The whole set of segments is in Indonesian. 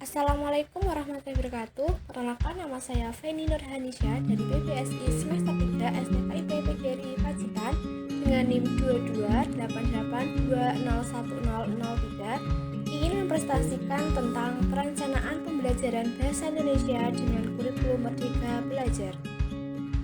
Assalamualaikum warahmatullahi wabarakatuh. Perkenalkan, nama saya Feni Nurhanisya dari PPSI semester 3 STKIP PGRI Pacitan dengan NIM 2288201003 ingin mempresentasikan tentang perencanaan pembelajaran bahasa Indonesia dengan kurikulum Merdeka Belajar.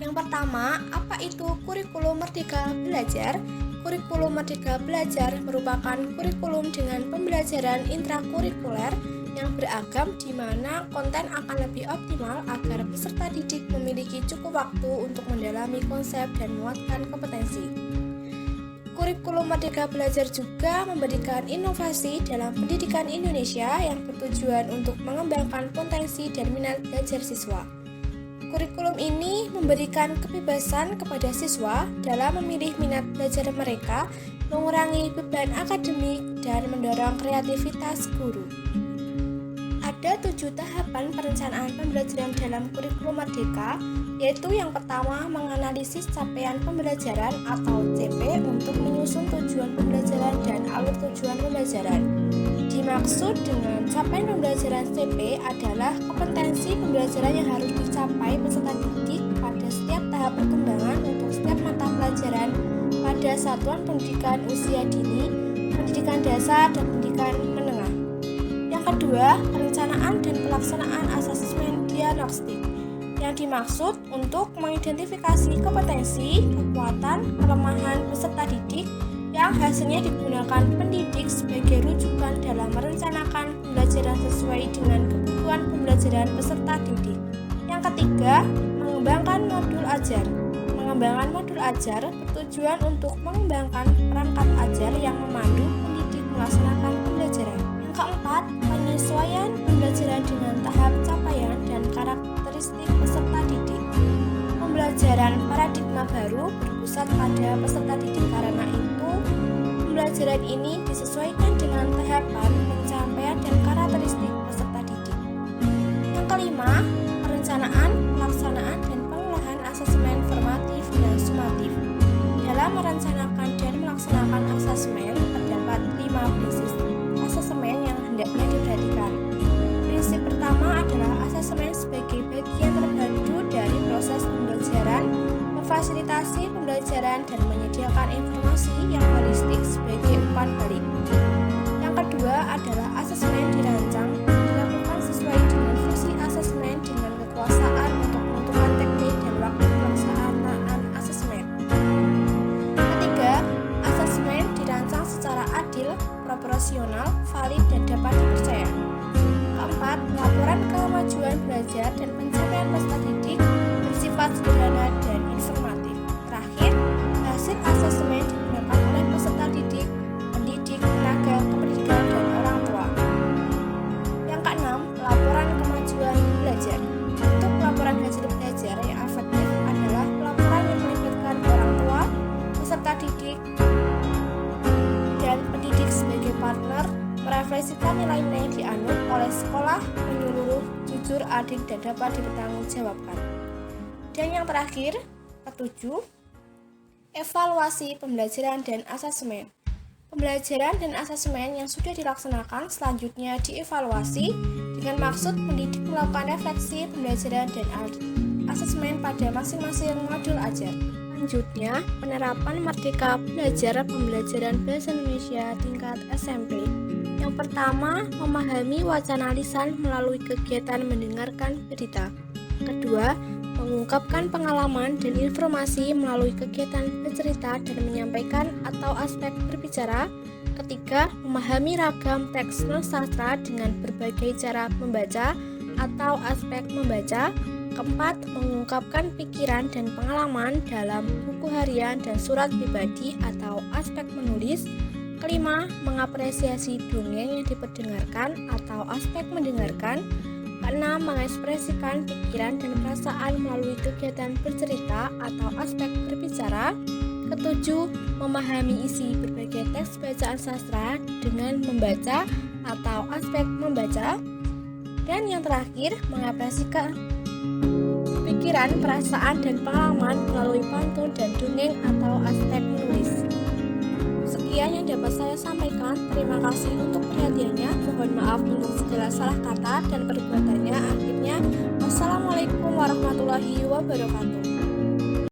Yang pertama, apa itu kurikulum Merdeka Belajar? Kurikulum Merdeka Belajar merupakan kurikulum dengan pembelajaran intrakurikuler yang beragam di mana konten akan lebih optimal agar peserta didik memiliki cukup waktu untuk mendalami konsep dan menguatkan kompetensi. Kurikulum Merdeka Belajar juga memberikan inovasi dalam pendidikan Indonesia yang bertujuan untuk mengembangkan potensi dan minat belajar siswa. Kurikulum ini memberikan kebebasan kepada siswa dalam memilih minat belajar mereka, mengurangi beban akademik, dan mendorong kreativitas guru. Ada 7 tahapan perencanaan pembelajaran dalam kurikulum Merdeka, yaitu yang pertama menganalisis capaian pembelajaran atau CP untuk menyusun tujuan pembelajaran dan alur tujuan pembelajaran. Dimaksud dengan capaian pembelajaran CP adalah kompetensi pembelajaran yang harus dicapai peserta didik pada setiap tahap perkembangan untuk setiap mata pelajaran pada satuan pendidikan usia dini, pendidikan dasar, dan pendidikan menengah. Yang kedua, perencanaan dan pelaksanaan asesmen diagnostik yang dimaksud untuk mengidentifikasi kompetensi, kekuatan, kelemahan peserta didik yang hasilnya digunakan pendidik sebagai rujukan dalam merencanakan pembelajaran sesuai dengan kebutuhan pembelajaran peserta didik. Yang ketiga, mengembangkan modul ajar. Mengembangkan modul ajar bertujuan untuk mengembangkan perangkat ajar yang memandu pendidik melaksanakan pembelajaran. Yang keempat, penyesuaian pembelajaran dengan tahap capaian dan karakteristik peserta didik. Pembelajaran paradigma baru berpusat pada peserta didik, karena itu pembelajaran ini disesuaikan dengan tahapan pencapaian dan karakteristik peserta didik. Yang kelima, perencanaan, pelaksanaan, dan pengolahan asesmen formatif dan sumatif. Dalam merencanakan dan melaksanakan asesmen, terdapat 5 prinsip asesmen yang hendaknya diperhatikan. Prinsip pertama adalah asesmen sebagai bagian terpadu dari proses pembelajaran, memfasilitasi pembelajaran, dan menyediakan informasi yang holistik sebagai umpan balik. Yang kedua adalah asesmen dirancang dilakukan sesuai dengan fungsi asesmen dengan kekuasaan untuk menentukan teknik dan waktu pelaksanaan asesmen. Ketiga, asesmen dirancang secara adil, proporsional, valid, dan dapat dipercaya. Keempat, laporan kemajuan belajar dan pencapaian peserta didik bersifat sederhana dan informatif. Terakhir, hasil asesmen digunakan oleh peserta didik, pendidik, tenaga kependidikan, dan orang tua. Yang keenam, laporan kemajuan belajar. Untuk laporan hasil belajar yang efektif adalah pelaporan yang melibatkan orang tua, peserta didik, dan pendidik sebagai partner, merefleksikan nilai-nilai yang dianut oleh sekolah menyeluruh, jujur, adil, dan dapat dipertanggungjawabkan. Dan yang terakhir, ketujuh, evaluasi pembelajaran dan asesmen. Pembelajaran dan asesmen yang sudah dilaksanakan selanjutnya dievaluasi dengan maksud pendidik melakukan refleksi pembelajaran dan asesmen pada masing-masing modul ajar. Selanjutnya, penerapan Merdeka Belajar pembelajaran bahasa Indonesia tingkat SMP. Yang pertama, memahami wacana lisan melalui kegiatan mendengarkan berita. Kedua, mengungkapkan pengalaman dan informasi melalui kegiatan bercerita dan menyampaikan atau aspek berbicara. Ketiga, memahami ragam teks sastra dengan berbagai cara membaca atau aspek membaca. Keempat, mengungkapkan pikiran dan pengalaman dalam buku harian dan surat pribadi atau aspek menulis. Kelima, mengapresiasi dongeng yang diperdengarkan atau aspek mendengarkan. Keenam, mengekspresikan pikiran dan perasaan melalui kegiatan bercerita atau aspek berbicara. Ketujuh, memahami isi berbagai teks bacaan sastra dengan membaca atau aspek membaca. Dan yang terakhir, mengapresiasikan pikiran, perasaan, dan pengalaman melalui pantun dan dongeng atau aspek menulis. Sekian Sekian yang dapat saya sampaikan. Terima kasih untuk perhatiannya. Mohon maaf untuk segala salah kata dan perbuatannya. Akhirnya, wassalamualaikum warahmatullahi wabarakatuh.